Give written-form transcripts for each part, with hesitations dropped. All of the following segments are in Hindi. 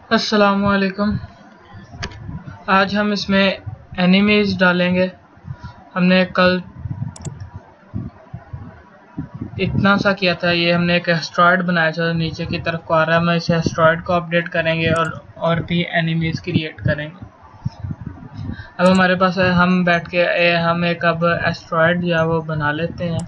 अस्सलामुअलैकुम। आज हम इसमें एनिमीज डालेंगे। हमने कल इतना सा किया था, ये हमने एक एस्ट्रॉयड बनाया था नीचे की तरफ को आ रहा है। हम इस एस्ट्रॉयड को अपडेट करेंगे और भी एनिमीज क्रिएट करेंगे। अब हमारे पास है, हम बैठ के हम एक अब एस्ट्रॉयड जो है वो बना लेते हैं।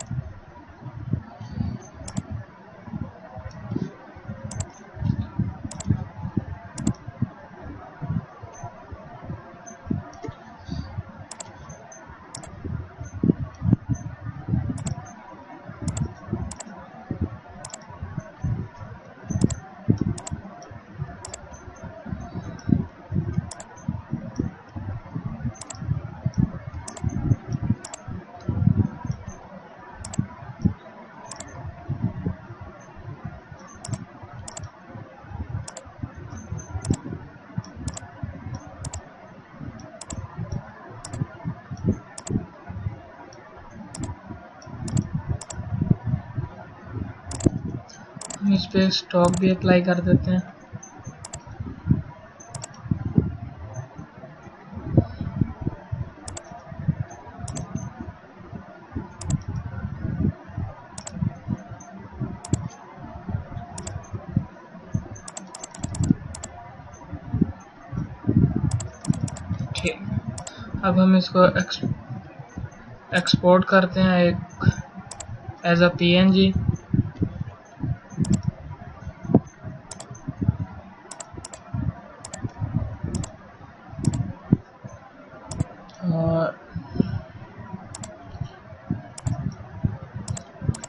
हम इस पे स्टॉक भी अप्लाई कर देते हैं। ठीक, अब हम इसको एक्सपोर्ट करते हैं एक एज अ PNG।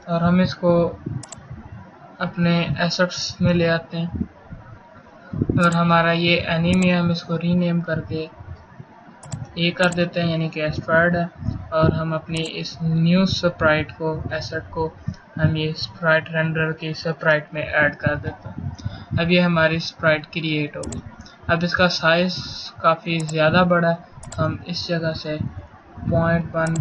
और हम इसको अपने एसेट्स में ले आते हैं और हमारा ये एनीमी है, हम इसको रीनेम करके ये कर देते हैं, यानी कि एस्ट्रॉयड है। और हम अपनी इस न्यू स्प्राइट को एसेट को हम ये स्प्राइट रेंडर के स्प्राइट में ऐड कर देते हैं। अब ये हमारी स्प्राइट क्रिएट होगी। अब इसका साइज काफ़ी ज़्यादा बड़ा है, हम इस जगह से 0.1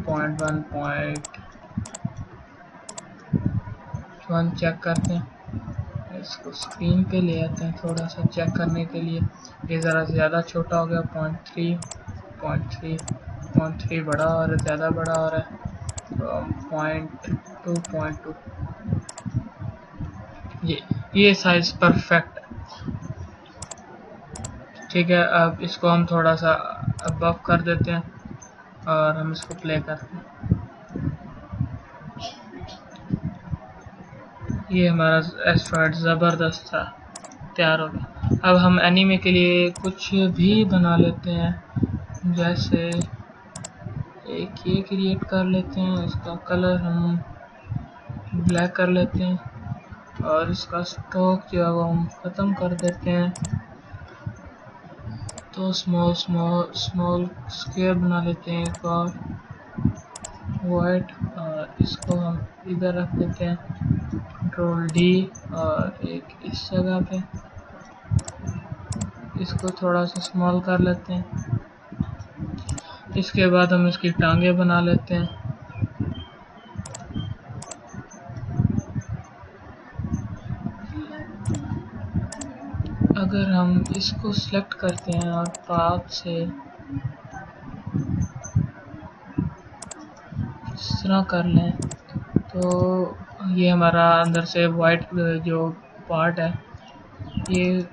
चेक करते हैं। इसको स्क्रीन पे ले आते हैं थोड़ा सा चेक करने के लिए। ये ज़रा ज़्यादा छोटा हो गया, 0.3 बड़ा और ज़्यादा बड़ा हो रहा है, तो 0.2 ये साइज़ परफेक्ट है। ठीक है, अब इसको हम थोड़ा सा अबव कर देते हैं और हम इसको प्ले करते हैं। ये हमारा एस्ट्रॉयड ज़बरदस्त था, तैयार हो गया। अब हम एनीमे के लिए कुछ भी बना लेते हैं, जैसे एक ये क्रिएट कर लेते हैं, इसका कलर हम ब्लैक कर लेते हैं और इसका स्ट्रोक जो है वो हम ख़त्म कर देते हैं। तो स्मॉल स्क्वायर बना लेते हैं एक और वाइट, और इसको हम इधर रख देते हैं, कंट्रोल D, और एक इस जगह पे इसको थोड़ा सा स्मॉल कर लेते हैं। इसके बाद हम इसकी टांगे बना लेते हैं। अगर हम इसको सिलेक्ट करते हैं और पाथ से इस तरह कर लें, तो ये हमारा अंदर से वाइट जो पार्ट है ये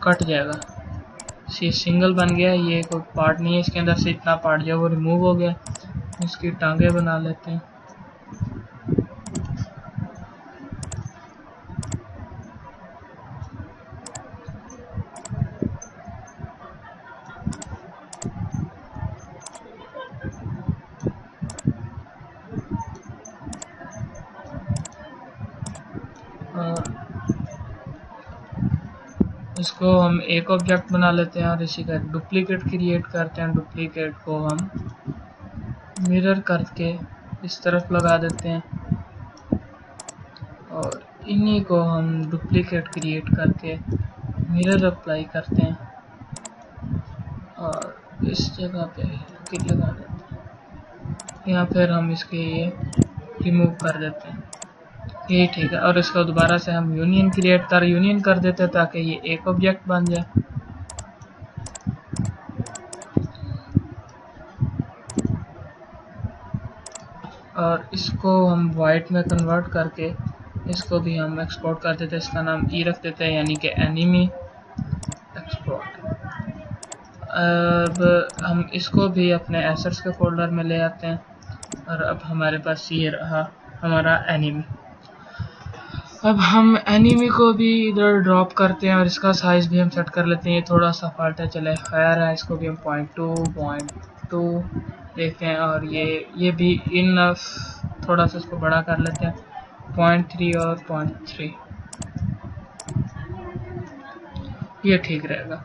कट जाएगा। ये सिंगल बन गया, ये कोई पार्ट नहीं है इसके अंदर से, इतना पार्ट जो वो रिमूव हो गया। इसकी टांगे बना लेते हैं। और इसको हम एक ऑब्जेक्ट बना लेते हैं और इसी का डुप्लीकेट क्रिएट करते हैं। डुप्लीकेट को हम मिरर करके इस तरफ लगा देते हैं और इन्हीं को हम डुप्लीकेट क्रिएट करके मिरर अप्लाई करते हैं और इस जगह पे किट लगा देते हैं। यहाँ फिर हम इसके ये रिमूव कर देते हैं, ये ठीक है। और इसको दोबारा से हम यूनियन कर देते हैं ताकि ये एक ऑब्जेक्ट बन जाए। और इसको हम वाइट में कन्वर्ट करके इसको भी हम एक्सपोर्ट कर देते हैं। इसका नाम ई रख देते हैं, यानी कि एनिमी एक्सपोर्ट। अब हम इसको भी अपने एसेट्स के फोल्डर में ले आते हैं और अब हमारे पास ये रहा हमारा एनिमी। अब हम एनिमी को भी इधर ड्रॉप करते हैं और इसका साइज भी हम सेट कर लेते हैं। ये थोड़ा सा फॉल्ट है, चले खैर है, इसको भी हम 0.2 देखते हैं और ये भी इनफ, थोड़ा सा इसको बड़ा कर लेते हैं 0.3 और 0.3, ये ठीक रहेगा।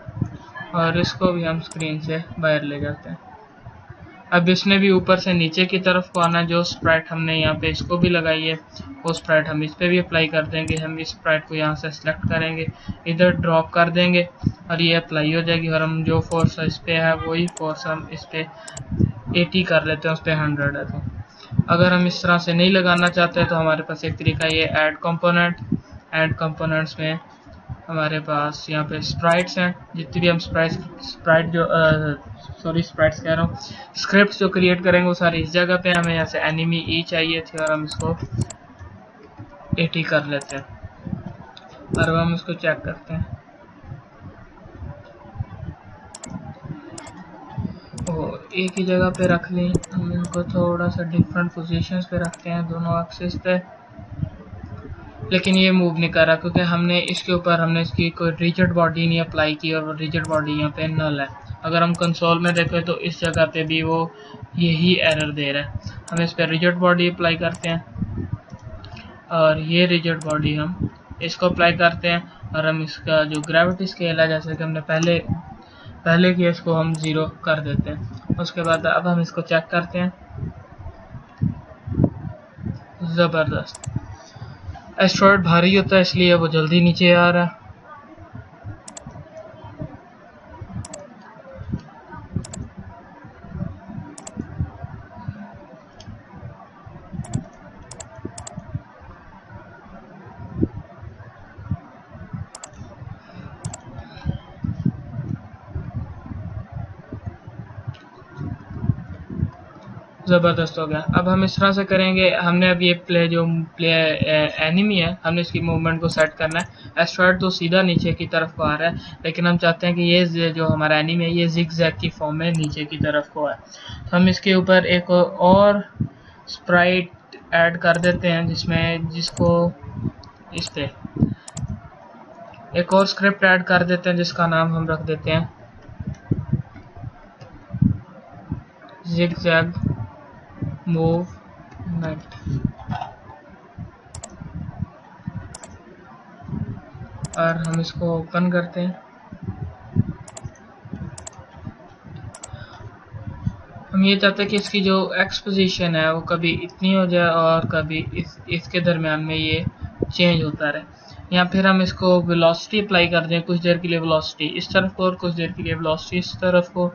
और इसको भी हम स्क्रीन से बाहर ले जाते हैं। अब इसने भी ऊपर से नीचे की तरफ को आना, जो स्प्राइट हमने यहाँ पे इसको भी लगाई है वो स्प्राइट हम इस पे भी अप्लाई कर देंगे। हम इस स्प्राइट को यहाँ से सिलेक्ट करेंगे, इधर ड्रॉप कर देंगे और ये अप्लाई हो जाएगी। और हम जो फोर्स इस पे है वही फोर्स हम इस पे 80 कर लेते हैं, उस पर 100 है। तो अगर हम इस तरह से नहीं लगाना चाहते तो हमारे पास एक तरीका ये ऐड कंपोनेंट्स में हमारे पास यहाँ पे स्प्राइट्स हैं। जितनी भी हम स्प्राइट्स कह रहा हूँ, स्क्रिप्ट जो क्रिएट करेंगे वो सारी इस जगह पे। हमें यहाँ से एनिमी ई चाहिए थी और हम इसको 80 कर लेते हैं और हम इसको चेक करते हैं। एक ही जगह पे रख लें, हम इनको थोड़ा सा डिफरेंट पोजीशंस पे रखते हैं दोनों एक्सिस पे, लेकिन ये मूव नहीं कर रहा क्योंकि हमने इसकी कोई रिजिड बॉडी नहीं अप्लाई की और रिजिड बॉडी यहाँ पे नल है। अगर हम कंसोल में देखें तो इस जगह पे भी वो यही एरर दे रहा है। हम इस पर रिजिड बॉडी अप्लाई करते हैं और ये रिजिड बॉडी हम इसको अप्लाई करते हैं और हम इसका जो ग्रेविटी स्केल है, जैसे कि हमने पहले किया, इसको हम 0 कर देते हैं। उसके बाद अब हम इसको चेक करते हैं। ज़बरदस्त, एस्ट्रॉयड भारी होता है इसलिए वो जल्दी नीचे आ रहा है। ज़बरदस्त हो गया। अब हम इस तरह से करेंगे, हमने अब ये प्ले एनिमी है, हमने इसकी मूवमेंट को सेट करना है। एस्ट्रॉयड तो सीधा नीचे की तरफ को आ रहा है, लेकिन हम चाहते हैं कि ये जो हमारा एनिमी है ये जिग जैग की फॉर्म में नीचे की तरफ को है। तो हम इसके ऊपर एक और स्प्राइट ऐड कर देते हैं जिसको इस पे एक और स्क्रिप्ट ऐड कर देते हैं जिसका नाम हम रख देते हैं जिग जैग मूवमेंट। और हम इसको ओपन करते हैं। हम ये चाहते हैं कि इसकी जो एक्स पोजीशन है वो कभी इतनी हो जाए और कभी इसके दरमियान में ये चेंज होता रहे। या फिर हम इसको वेलोसिटी अप्लाई कर दें, कुछ देर के लिए वेलोसिटी इस तरफ को और कुछ देर के लिए वेलोसिटी इस तरफ को।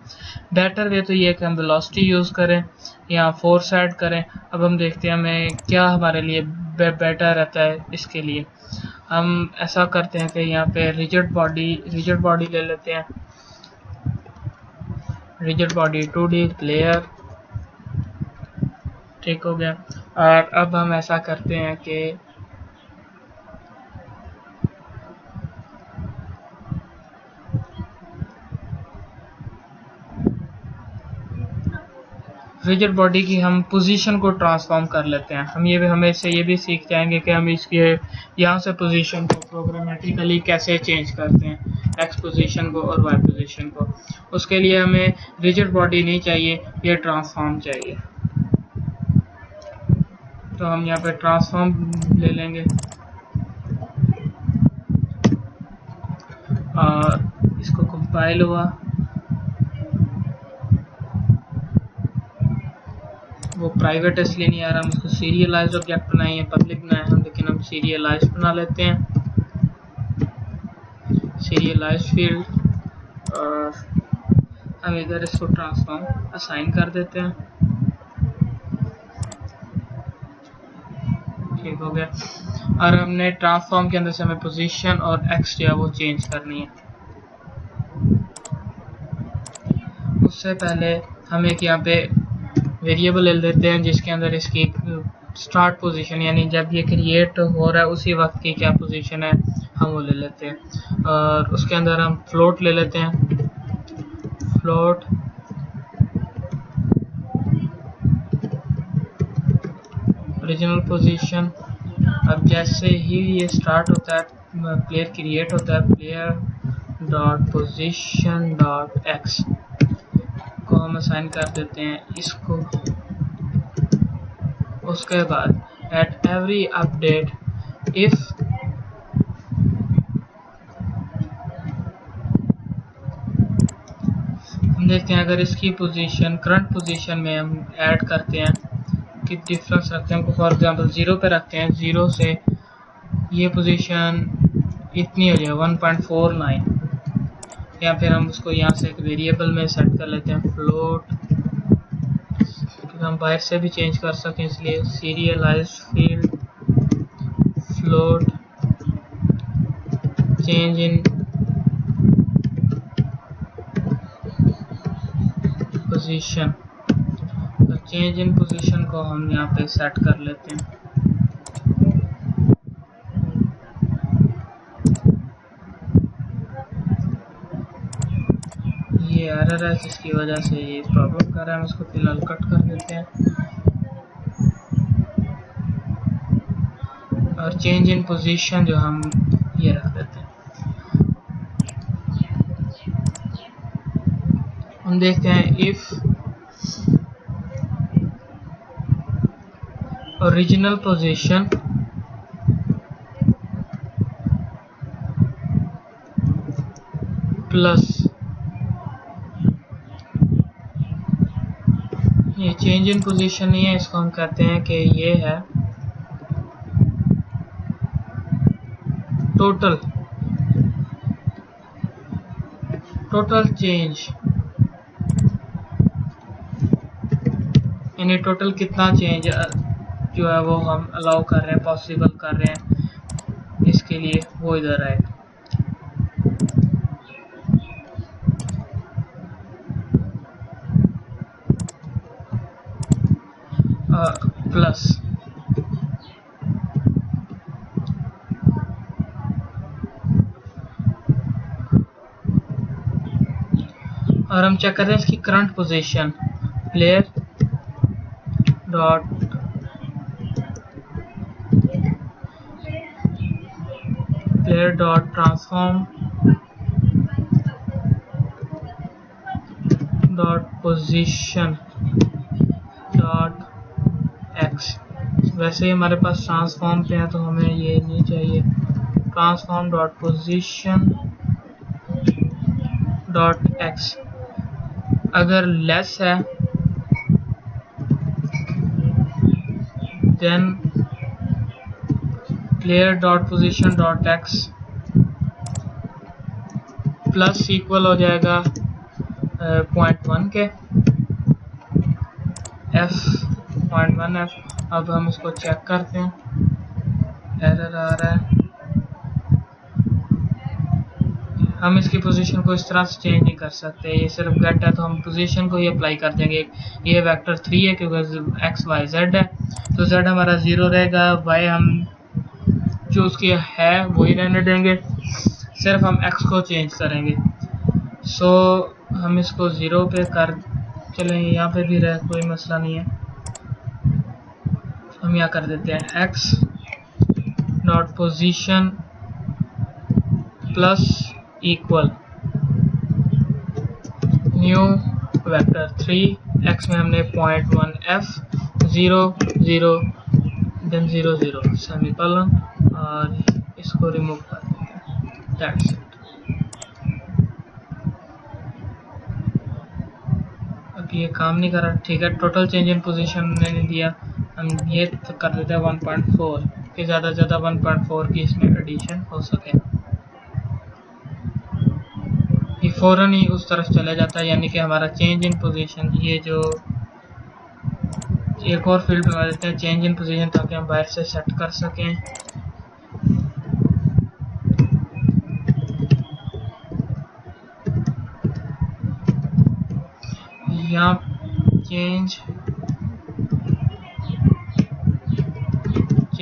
बेटर वे तो ये कि हम वेलोसिटी यूज़ करें या फोर्स ऐड करें। अब हम देखते हैं हमें क्या हमारे लिए बेटर रहता है। इसके लिए हम ऐसा करते हैं कि यहाँ पे रिजिड बॉडी ले लेते हैं, रिजिड बॉडी 2D प्लेयर, ठीक हो गया। और अब हम ऐसा करते हैं कि रिजिड बॉडी की हम पोजीशन को ट्रांसफॉर्म कर लेते हैं। हमें इससे ये भी सीख जाएंगे कि हम इसके यहाँ से पोजीशन को प्रोग्रामेटिकली कैसे चेंज करते हैं, एक्स पोजीशन को और वाई पोजीशन को। उसके लिए हमें रिजिड बॉडी नहीं चाहिए, ये ट्रांसफॉर्म चाहिए। तो हम यहाँ पे ट्रांसफॉर्म ले लेंगे और इसको कंपाइल हुआ, वो प्राइवेट इसलिए नहीं आ रहा। हम उसको सीरियलाइज्ड ऑब्जेक्ट बनाए हैं, पब्लिक बनाए हैं, लेकिन हम सीरियलाइज्ड बना लेते हैं, सीरियलाइज्ड फील्ड। और हम इधर इसको ट्रांसफॉर्म असाइन कर देते हैं, ठीक हो गया। और हमने ट्रांसफॉर्म के अंदर से हमें पोजीशन और एक्स जो है वो चेंज करनी है। उससे पहले हम एक यहाँ पे वेरिएबल ले लेते हैं जिसके अंदर इसकी स्टार्ट पोजीशन यानी जब ये क्रिएट हो रहा है उसी वक्त की क्या पोजीशन है हम वो ले लेते हैं। और उसके अंदर हम फ्लोट ले लेते हैं, फ्लोट ओरिजिनल पोजीशन। अब जैसे ही ये स्टार्ट होता है, प्लेयर क्रिएट होता है, player dot position dot x को हम असाइन कर देते हैं इसको। उसके बाद एट एवरी अपडेट इफ हम देखते हैं अगर इसकी पोजीशन करंट पोजीशन में हम ऐड करते हैं कि डिफरेंस रखते हैं, फॉर एग्जांपल 0 पे रखते हैं, 0 से ये पोजीशन इतनी हो जाए 1.49, या फिर हम उसको यहाँ से एक वेरिएबल में सेट कर लेते हैं फ्लोट, हम बाहर से भी चेंज कर सकें इसलिए serialised field float change in position. तो चेंज इन पोजीशन को हम यहाँ पे सेट कर लेते हैं। ये एरर है जिसकी वजह से ये प्रॉब्लम कर रहा है, हम इसको फिलहाल कट कर देते हैं और चेंज इन पोजीशन जो हम ये रख देते हैं। हम देखते हैं इफ ओरिजिनल पोजीशन प्लस ये चेंज इन पोजीशन नहीं है, इसको हम कहते हैं कि ये है टोटल चेंज, यानी टोटल कितना चेंज जो है वो हम अलाउ कर रहे हैं, पॉसिबल कर रहे हैं, इसके लिए वो इधर आएगा। प्लस और हम चेक करते हैं इसकी current position, player dot transform dot position dot x. वैसे ही हमारे पास ट्रांसफॉर्म पे है तो हमें ये नहीं चाहिए, transform dot position dot x. अगर लेस है than player dot position dot x plus equal हो जाएगा 0.1 के f 0.1f। अब हम इसको चेक करते हैं, एरर आ रहा है, हम इसकी पोजीशन को इस तरह से चेंज नहीं कर सकते, ये सिर्फ गेट है तो हम पोजीशन को ही अप्लाई कर देंगे। ये वेक्टर 3 है क्योंकि x y z है, तो z हमारा 0 रहेगा, y हम चूज किया है वही रहने देंगे, सिर्फ हम x को चेंज करेंगे। सो हम इसको 0 पे कर चलें, यहाँ पे भी रहे कोई मसला नहीं है, हम यहाँ कर देते हैं x dot position plus equal new vector 3, x में हमने 0.1f 0 0 देन 0 0 सेमीकोलन और इसको रिमूव कर देते हैं, दैट्स इट। अब ये काम नहीं कर रहा, ठीक है, टोटल चेंज इन पोजीशन मैंने दिया, हम ये कर देते हैं 1.4 कि ज़्यादा से ज़्यादा 1.4 की इसमें एडिशन हो सके। ये फ़ौरन ही उस तरफ चला जाता है, यानी कि हमारा चेंज इन पोजीशन, ये जो एक और फील्ड बना देते हैं चेंज इन पोजीशन ताकि हम बाहर से सेट कर सकें। यहाँ चेंज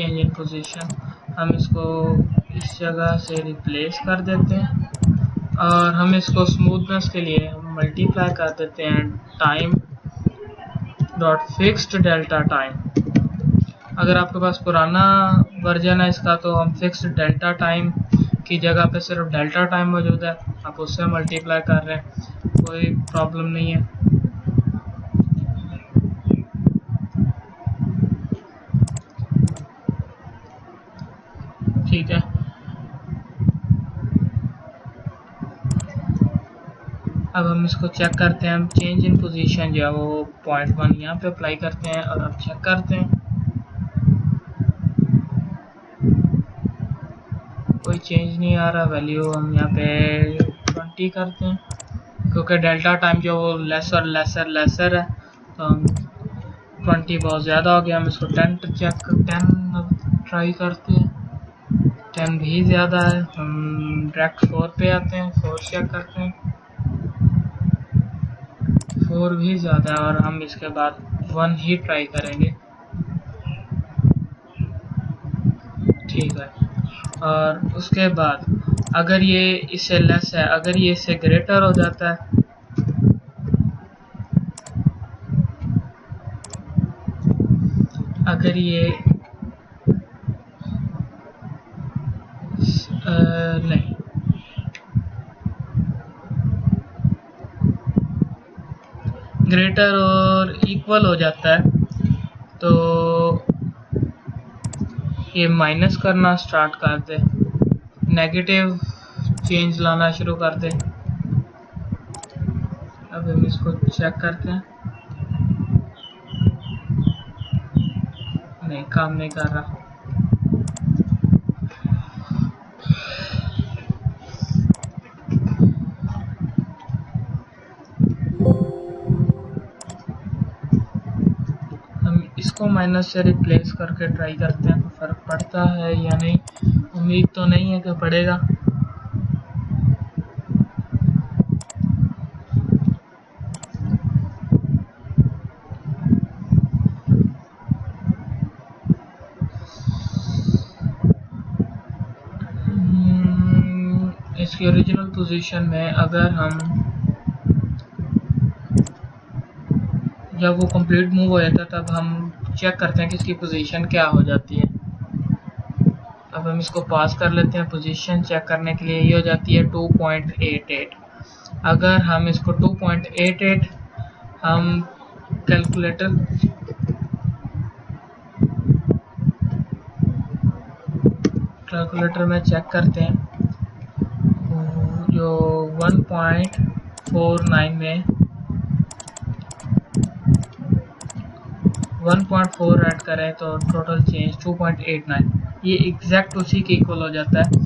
चेंज इन पोजीशन, हम इसको इस जगह से रिप्लेस कर देते हैं और हम इसको स्मूथनेस के लिए मल्टीप्लाई कर देते हैं time dot fixed delta time. अगर आपके पास पुराना वर्जन है इसका तो हम फिक्स्ड डेल्टा टाइम की जगह पे सिर्फ डेल्टा टाइम मौजूद है, आप उससे मल्टीप्लाई कर रहे हैं, कोई प्रॉब्लम नहीं है। ठीक है, अब हम इसको चेक करते हैं। हम चेंज इन पोजीशन जो है वो 0.1 यहाँ पे अप्लाई करते हैं और अब चेक करते हैं, कोई चेंज नहीं आ रहा। वैल्यू हम यहाँ पे 20 करते हैं क्योंकि डेल्टा टाइम जो वो लेसर लेसर लेसर है, तो हम 20 बहुत ज़्यादा हो गया। हम इसको 10 चेक 10 ट्राई करते हैं, 10 भी ज़्यादा है। हम डायरेक्ट 4 पे आते हैं, 4 चेक करते हैं, 4 भी ज़्यादा है और हम इसके बाद 1 ही ट्राई करेंगे। ठीक है, और उसके बाद अगर ये इससे लेस है, अगर ये इससे ग्रेटर हो जाता है, अगर ये नहीं, ग्रेटर और इक्वल हो जाता है तो ये माइनस करना स्टार्ट कर दे, नेगेटिव चेंज लाना शुरू कर दे। अब हम इसको चेक करते हैं, नहीं काम नहीं कर रहा। हम इसको माइनस से रिप्लेस करके ट्राई करते हैं, फर्क पड़ता है या नहीं। उम्मीद तो नहीं है कि पड़ेगा। इसकी ओरिजिनल पोजीशन में अगर हम जब वो कंप्लीट मूव हो जाता है तब हम चेक करते हैं कि इसकी पोजीशन क्या हो जाती है। अब हम इसको पास कर लेते हैं, पोजीशन चेक करने के लिए ये हो जाती है 2.88। अगर हम इसको 2.88 हम कैलकुलेटर में चेक करते हैं, जो 1.49 में 1.4 ऐड करें तो टोटल चेंज 2.89, ये एग्जैक्ट उसी के इक्वल हो जाता है।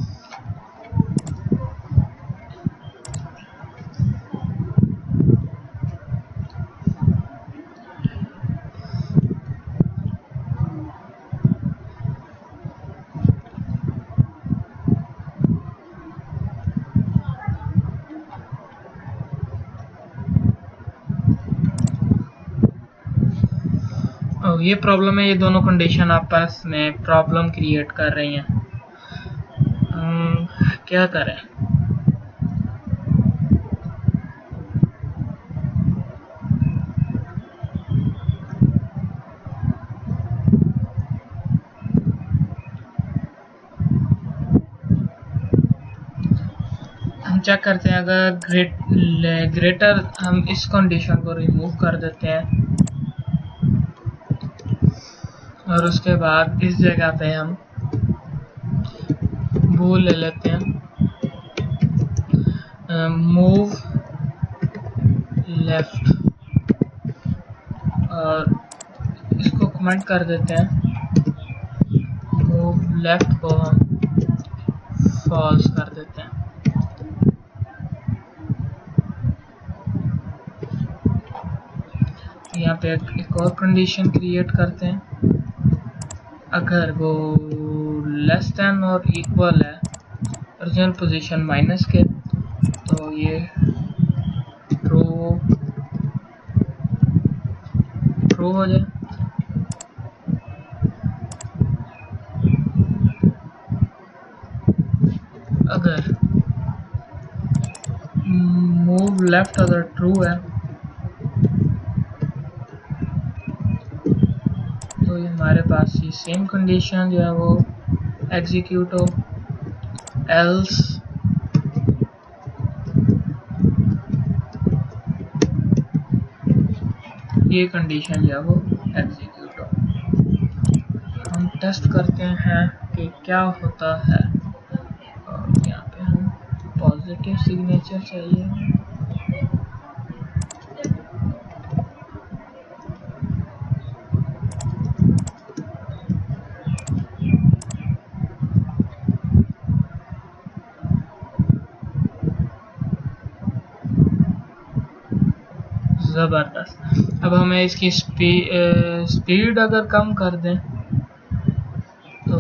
ये प्रॉब्लम है, ये दोनों कंडीशन आपस में प्रॉब्लम क्रिएट कर रही हैं। क्या करें? हम चेक करते हैं, अगर ग्रेटर हम इस कंडीशन को रिमूव कर देते हैं और उसके बाद इस जगह पे हम बूल ले लेते हैं, मूव लेफ्ट, और इसको कमेंट कर देते हैं, मूव लेफ्ट को हम फॉल्स कर देते हैं। यहाँ पे एक और कंडीशन क्रिएट करते हैं, अगर वो लेस देन और इक्वल है ओरिजिनल पोजीशन माइनस के तो ये ट्रू हो जाए। अगर मूव लेफ्ट अगर ट्रू है तो ये हमारे पास ये सेम कंडीशन जो है वो एग्जीक्यूट हो, एल्स ये कंडीशन जो है वो एग्जीक्यूट हो। हम टेस्ट करते हैं कि क्या होता है, और यहाँ पे हम पॉजिटिव सिग्नेचर चाहिए। ज़बरदस्त। अब हमें इसकी स्पीड अगर कम कर दें तो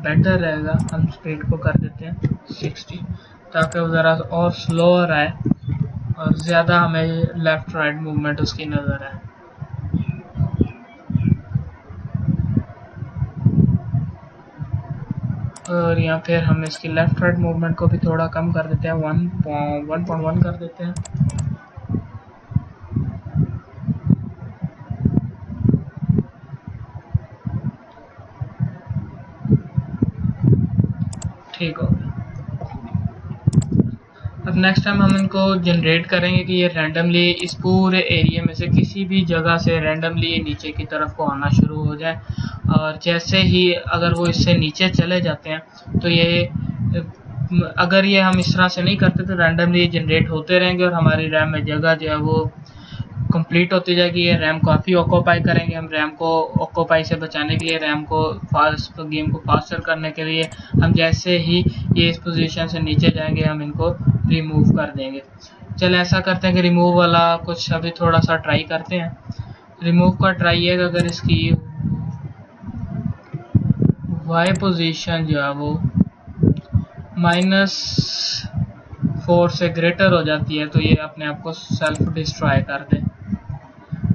बेटर रहेगा। हम स्पीड को कर देते हैं 60 ताकि वो ज़रा और स्लोअर आए और ज़्यादा हमें लेफ़्ट राइट मूवमेंट उसकी नज़र आए। और यहाँ फिर हम इसकी लेफ़्ट राइट मूवमेंट को भी थोड़ा कम कर देते हैं, 1.1 कर देते हैं। ठीक हो गया। अब नेक्स्ट टाइम हम इनको जनरेट करेंगे कि ये रैंडमली इस पूरे एरिया में से किसी भी जगह से रैंडमली ये नीचे की तरफ को आना शुरू हो जाए, और जैसे ही अगर वो इससे नीचे चले जाते हैं तो ये अगर ये हम इस तरह से नहीं करते तो रैंडमली जनरेट होते रहेंगे और हमारी रैम में जगह जो है वो कंप्लीट होती जाएगी। ये रैम काफ़ी ऑक्यूपाई करेंगे। हम रैम को ऑक्यूपाई से बचाने के लिए, रैम को फास्ट गेम को फास्टर करने के लिए हम जैसे ही ये इस पोजीशन से नीचे जाएंगे हम इनको रिमूव कर देंगे। चल ऐसा करते हैं कि रिमूव वाला कुछ अभी थोड़ा सा ट्राई करते हैं। रिमूव का ट्राई है अगर इसकी वाई पोजीशन जो है वो -4 से ग्रेटर हो जाती है तो ये अपने आप को सेल्फ डिस्ट्रॉय कर दे।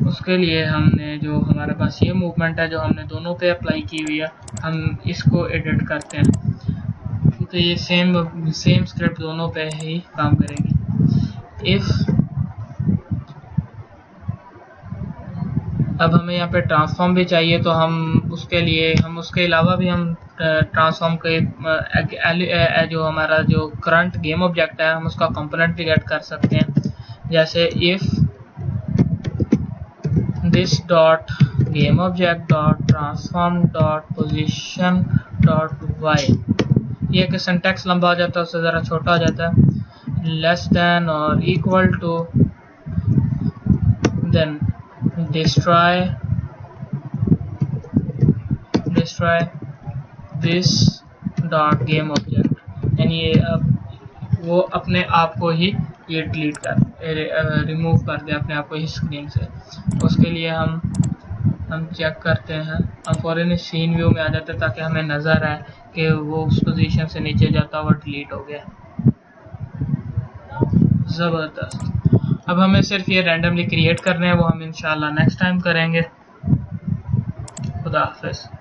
उसके लिए हमने जो हमारे पास ये मूवमेंट है जो हमने दोनों पे अप्लाई की हुई है, हम इसको एडिट करते हैं तो ये सेम स्क्रिप्ट दोनों पे ही काम करेगी। इफ अब हमें यहाँ पे ट्रांसफॉर्म भी चाहिए तो हम उसके लिए हम उसके अलावा भी हम ट्रांसफॉर्म के जो हमारा जो करंट गेम ऑब्जेक्ट है हम उसका कंपोनेंट भी ऐड कर सकते हैं। जैसे if this dot game object dot transform dot position dot y, ये कि सिंटैक्स लंबा हो जाता है उससे ज़रा छोटा हो जाता है, लेस देन और equal to then destroy this dot game object, यानी ये अब वो अपने आप को ही ये डिलीट कर रिमूव कर दे अपने आप को ही स्क्रीन से। उसके लिए हम चेक करते हैं, हम फौरन सीन व्यू में आ जाते हैं ताकि हमें नज़र आए कि वो उस पोजीशन से नीचे जाता हुआ डिलीट हो गया। ज़बरदस्त। अब हमें सिर्फ ये रैंडमली क्रिएट करने हैं, वो हम इंशाल्लाह नेक्स्ट टाइम करेंगे। खुदा हाफिज़।